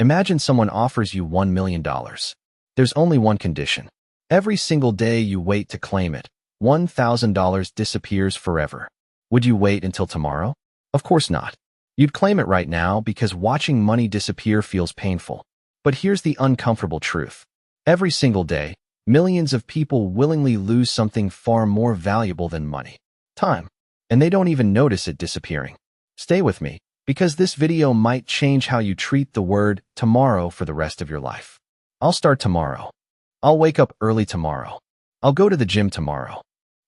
Imagine someone offers you $1 million. There's only one condition. Every single day you wait to claim it, $1,000 disappears forever. Would you wait until tomorrow? Of course not. You'd claim it right now because watching money disappear feels painful. But here's the uncomfortable truth. Every single day, millions of people willingly lose something far more valuable than money: time. And they don't even notice it disappearing. Stay with me, because this video might change how you treat the word tomorrow for the rest of your life. I'll start tomorrow. I'll wake up early tomorrow. I'll go to the gym tomorrow.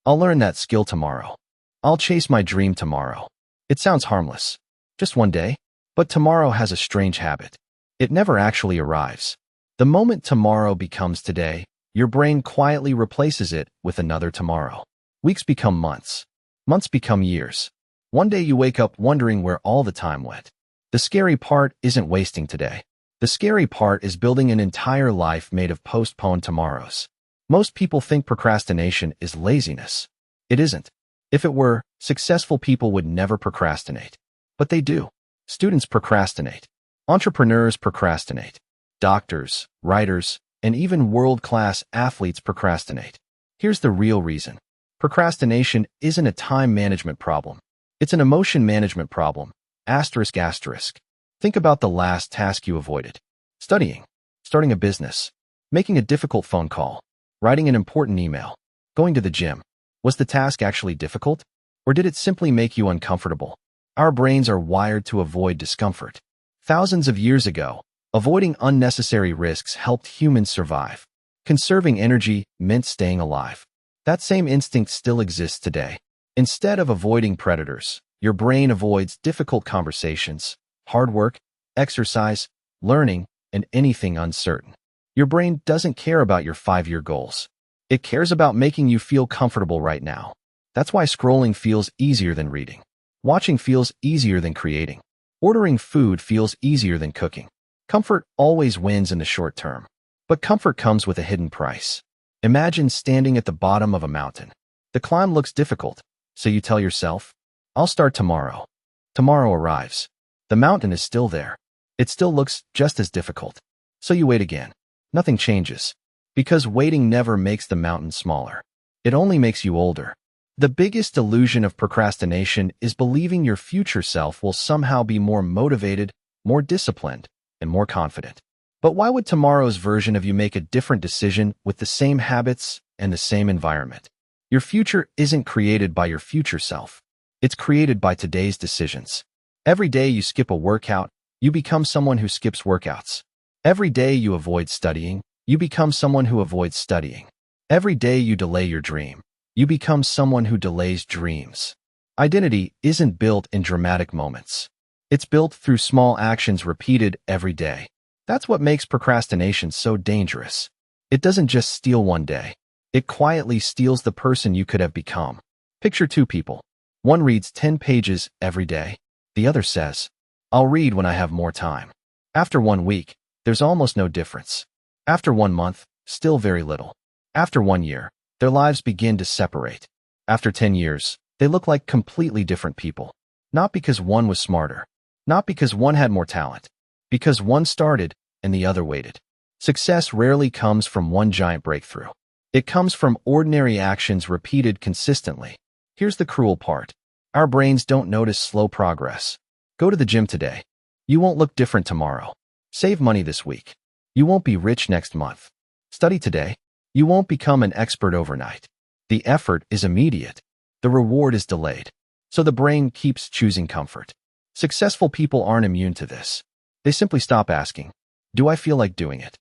I'll learn that skill tomorrow. I'll chase my dream tomorrow. It sounds harmless. Just one day. But tomorrow has a strange habit. It never actually arrives. The moment tomorrow becomes today, your brain quietly replaces it with another tomorrow. Weeks become months. Months become years. One day you wake up wondering where all the time went. The scary part isn't wasting today. The scary part is building an entire life made of postponed tomorrows. Most people think procrastination is laziness. It isn't. If it were, successful people would never procrastinate. But they do. Students procrastinate. Entrepreneurs procrastinate. Doctors, writers, and even world-class athletes procrastinate. Here's the real reason. Procrastination isn't a time management problem. It's an emotion management problem. Asterisk asterisk. Think about the last task you avoided. Studying, starting a business, making a difficult phone call, writing an important email, going to the gym. Was the task actually difficult? Or did it simply make you uncomfortable? Our brains are wired to avoid discomfort. Thousands of years ago, avoiding unnecessary risks helped humans survive. Conserving energy meant staying alive. That same instinct still exists today. Instead of avoiding predators, your brain avoids difficult conversations, hard work, exercise, learning, and anything uncertain. Your brain doesn't care about your 5-year goals. It cares about making you feel comfortable right now. That's why scrolling feels easier than reading. Watching feels easier than creating. Ordering food feels easier than cooking. Comfort always wins in the short term. But comfort comes with a hidden price. Imagine standing at the bottom of a mountain. The climb looks difficult, so you tell yourself, I'll start tomorrow. Tomorrow arrives. The mountain is still there. It still looks just as difficult. So you wait again. Nothing changes. Because waiting never makes the mountain smaller. It only makes you older. The biggest illusion of procrastination is believing your future self will somehow be more motivated, more disciplined, and more confident. But why would tomorrow's version of you make a different decision with the same habits and the same environment? Your future isn't created by your future self. It's created by today's decisions. Every day you skip a workout, you become someone who skips workouts. Every day you avoid studying, you become someone who avoids studying. Every day you delay your dream, you become someone who delays dreams. Identity isn't built in dramatic moments. It's built through small actions repeated every day. That's what makes procrastination so dangerous. It doesn't just steal one day. It quietly steals the person you could have become. Picture two people. One reads 10 pages every day. The other says, I'll read when I have more time. After 1 week, there's almost no difference. After 1 month, still very little. After 1 year, their lives begin to separate. After 10 years, they look like completely different people. Not because one was smarter. Not because one had more talent. Because one started and the other waited. Success rarely comes from one giant breakthrough. It comes from ordinary actions repeated consistently. Here's the cruel part. Our brains don't notice slow progress. Go to the gym today. You won't look different tomorrow. Save money this week. You won't be rich next month. Study today. You won't become an expert overnight. The effort is immediate. The reward is delayed. So the brain keeps choosing comfort. Successful people aren't immune to this. They simply stop asking, do I feel like doing it?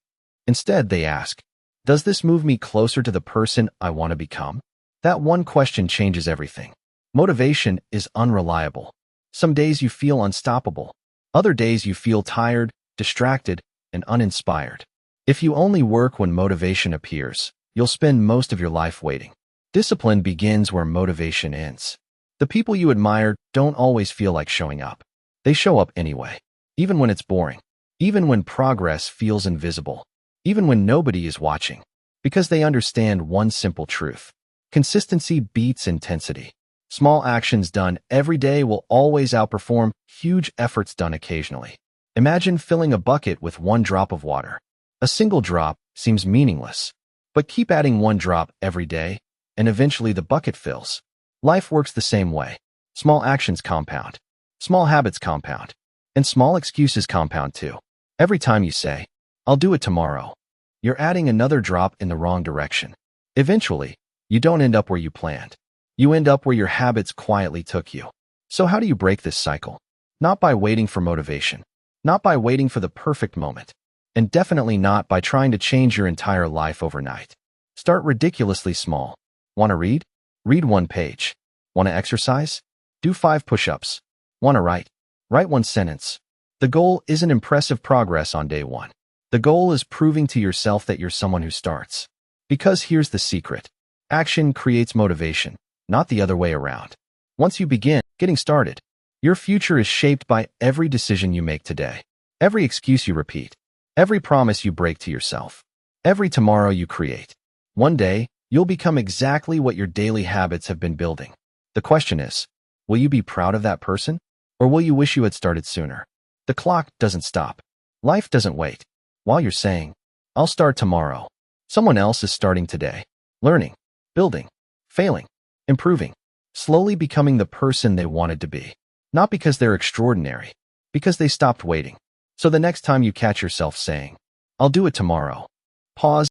Instead, they ask, does this move me closer to the person I want to become? That one question changes everything. Motivation is unreliable. Some days you feel unstoppable. Other days you feel tired, distracted, and uninspired. If you only work when motivation appears, you'll spend most of your life waiting. Discipline begins where motivation ends. The people you admire don't always feel like showing up. They show up anyway, even when it's boring, even when progress feels invisible, even when nobody is watching, because they understand one simple truth. Consistency beats intensity. Small actions done every day will always outperform huge efforts done occasionally. Imagine filling a bucket with one drop of water. A single drop seems meaningless, but keep adding one drop every day, and eventually the bucket fills. Life works the same way. Small actions compound. Small habits compound. And small excuses compound too. Every time you say, "I'll do it tomorrow," you're adding another drop in the wrong direction. Eventually, you don't end up where you planned. You end up where your habits quietly took you. So how do you break this cycle? Not by waiting for motivation. Not by waiting for the perfect moment. And definitely not by trying to change your entire life overnight. Start ridiculously small. Want to read? Read one page. Want to exercise? Do 5 push-ups. Want to write? Write one sentence. The goal isn't impressive progress on day one. The goal is proving to yourself that you're someone who starts. Because here's the secret. Action creates motivation, not the other way around. Once you begin getting started, your future is shaped by every decision you make today, every excuse you repeat, every promise you break to yourself, every tomorrow you create. One day, you'll become exactly what your daily habits have been building. The question is, will you be proud of that person? Or will you wish you had started sooner? The clock doesn't stop. Life doesn't wait. While you're saying, "I'll start tomorrow," someone else is starting today, learning, building, failing, improving, slowly becoming the person they wanted to be. Not because they're extraordinary, because they stopped waiting. So the next time you catch yourself saying, "I'll do it tomorrow," pause